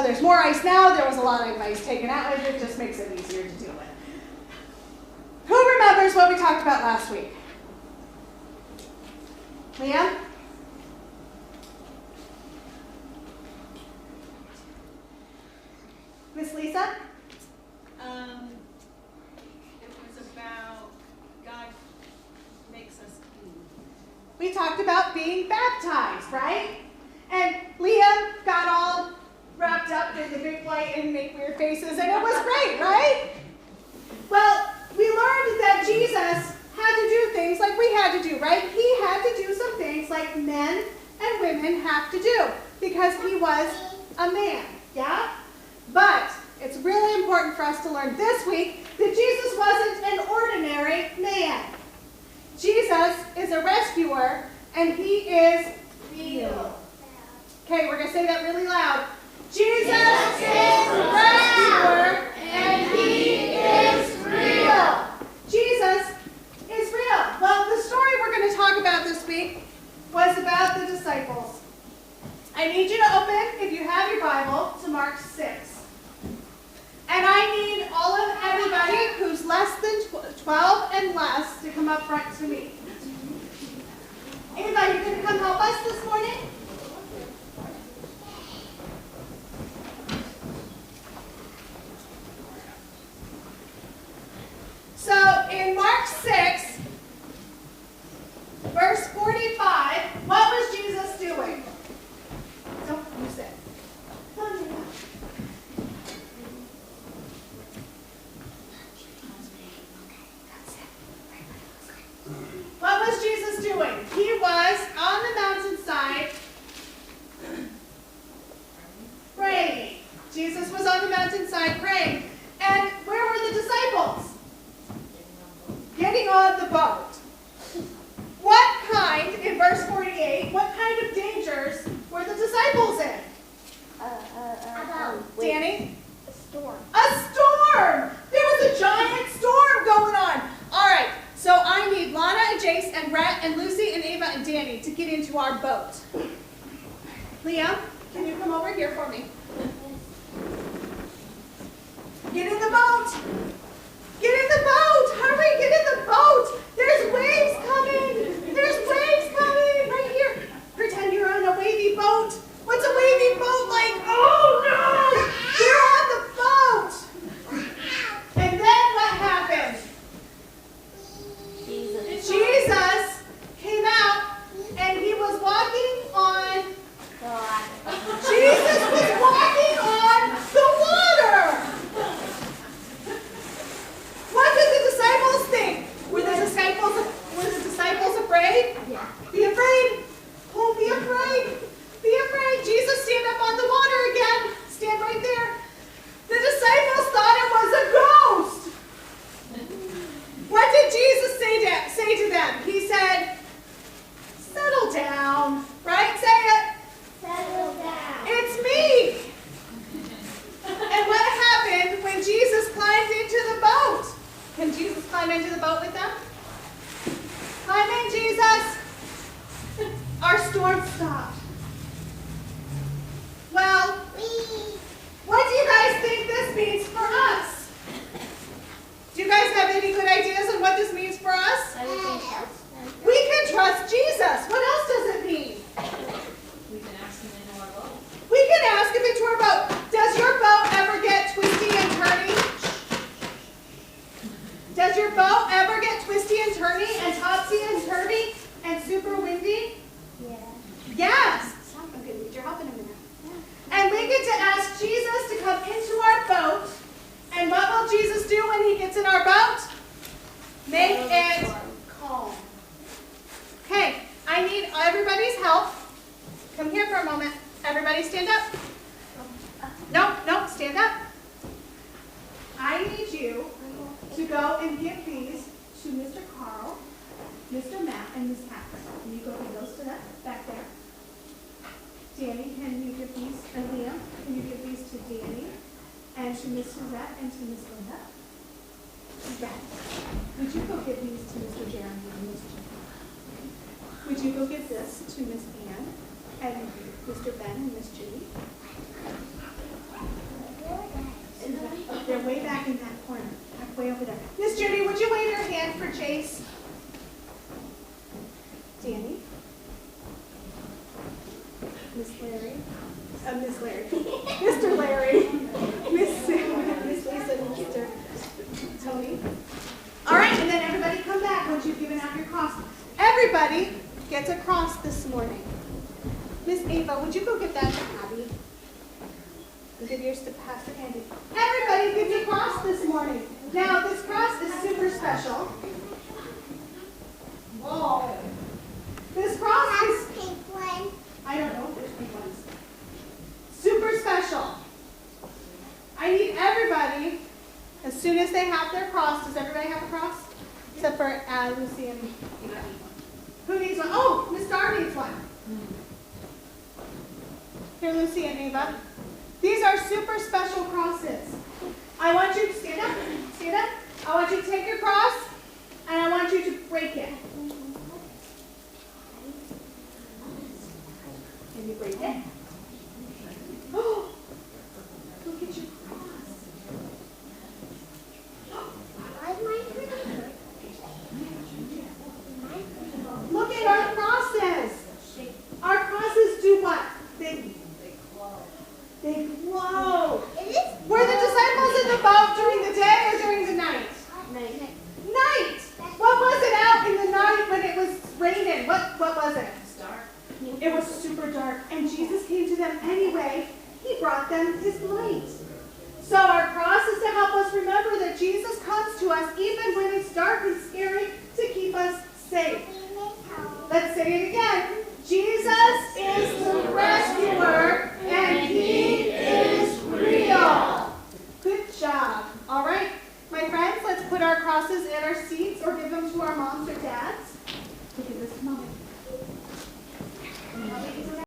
there's more ice now. There was a lot of ice taken out. It just makes it easier to deal with. Who remembers what we talked about last week? Liam? Miss Lisa? It was about God makes us clean. We talked about being baptized, right? And Liam got all wrapped up in the big light and made weird faces, and it was great, right? Well, we learned that Jesus had to do things like we had to do, right? He had to do some things like men and women have to do because he was a man, yeah? But it's really important for us to learn this week that Jesus wasn't an ordinary man. Jesus is a rescuer, and he is real. Okay, we're going to say that really loud. Jesus is a rescuer, and he is real. Jesus is real. Well, the story we're going to talk about this week was about the disciples. I need you to open, if you have your Bible, to Mark 6. And I need all of everybody who's less than 12 and less to come up front to me. Ava, you going to come help us this morning? So in Mark 6, verse 45, what was Jesus doing? Don't you sit. What was Jesus doing? He was on the mountainside praying. Jesus was on the mountainside praying. And where were the disciples? Getting on the boat. What kind, in verse 48, what kind of dangers were the disciples in? Danny? A storm. A storm! There was a giant storm going on. All right, so I need Lana and Jace and Rhett and Lucy and Ava and Danny to get into our boat. Liam, can you come over here for me? Get in the boat! Get in the boat! Hurry, get in the boat! There's waves coming! There's waves coming! Right here. Pretend you're on a wavy boat. What's a wavy boat like? Oh no! They're on the boat! And then what happened? Jesus came out and he was walking on... Jesus was walking on the water! What did the disciples think? Were the disciples afraid? Yeah. Be afraid. Oh, be afraid. Be afraid. Jesus, stand up on the water again. Stand right there. The disciples thought it was a ghost. What did Jesus say to them? He said, settle down. Right? Say it. Settle down. It's me. And what happened when Jesus climbed into the boat? Can Jesus climb into the boat with them? Climb in, Jesus. Our storm stopped. Well, what do you guys think this means for us? Do you guys have any good ideas on what this means for us? We can trust Jesus. What else does it mean? We can ask him into our boat. We can ask him into our boat. Does your boat ever get twisty and turny? Does your boat ever get twisty and turny and topsy and turvy and super windy? Yeah. Yes. Okay, need your help in a minute. And we get to ask Jesus to come into our boat. And what will Jesus do when he gets in our boat? Make it calm. Okay, I need everybody's help. Come here for a moment. Everybody stand up. No, stand up. I need you to go and give these to Mr. Carl, Mr. Matt, and Miss Catherine. Can you go give those to them back there? Danny, can you give these, and Liam, can you give these to Danny, and to Miss Suzette, and to Miss Linda? Suzette, would you go give these to Mr. Jeremy and Miss Jim? Would you go give this to Miss Ann, and Mr. Ben, and Miss Judy? back in that corner, way over there. Miss Judy, would you wave your hand for Chase? Danny? Miss Larry? Miss Larry. Mr. Larry. Miss Lisa and Mr. Tony. All right, and then everybody come back once you've given out your cross. Everybody gets a cross this morning. Miss Ava, would you go get that to Abby? And give yours to Pastor Andy. Everybody gets a cross this morning. Now, this cross is super special. Whoa. This cross is, Pink one. I don't know, there's pink ones. Super special. I need everybody, as soon as they have their cross, does everybody have a cross? Except for Lucy and Eva. Who needs one? Oh, Miss Dar needs one. Here, Lucy and Eva. These are super special crosses. I want you to stand up. Stand up. I want you to take your cross, and I want you to break it. Can you break it? Oh, look at your cross. Look at our crosses. Our crosses do what? They glow. Were the disciples in the boat during the day or during the night? Night. What was it out in the night when it was raining? What was it? It was super dark. And Jesus came to them anyway. He brought them his light. So our cross is to help us remember that Jesus comes to us even when it's dark and scary to keep us safe. Let's say it again. Jesus is the rescuer and he is real. Good job. All right, my friends, let's put our crosses in our seats or give them to our moms or dads.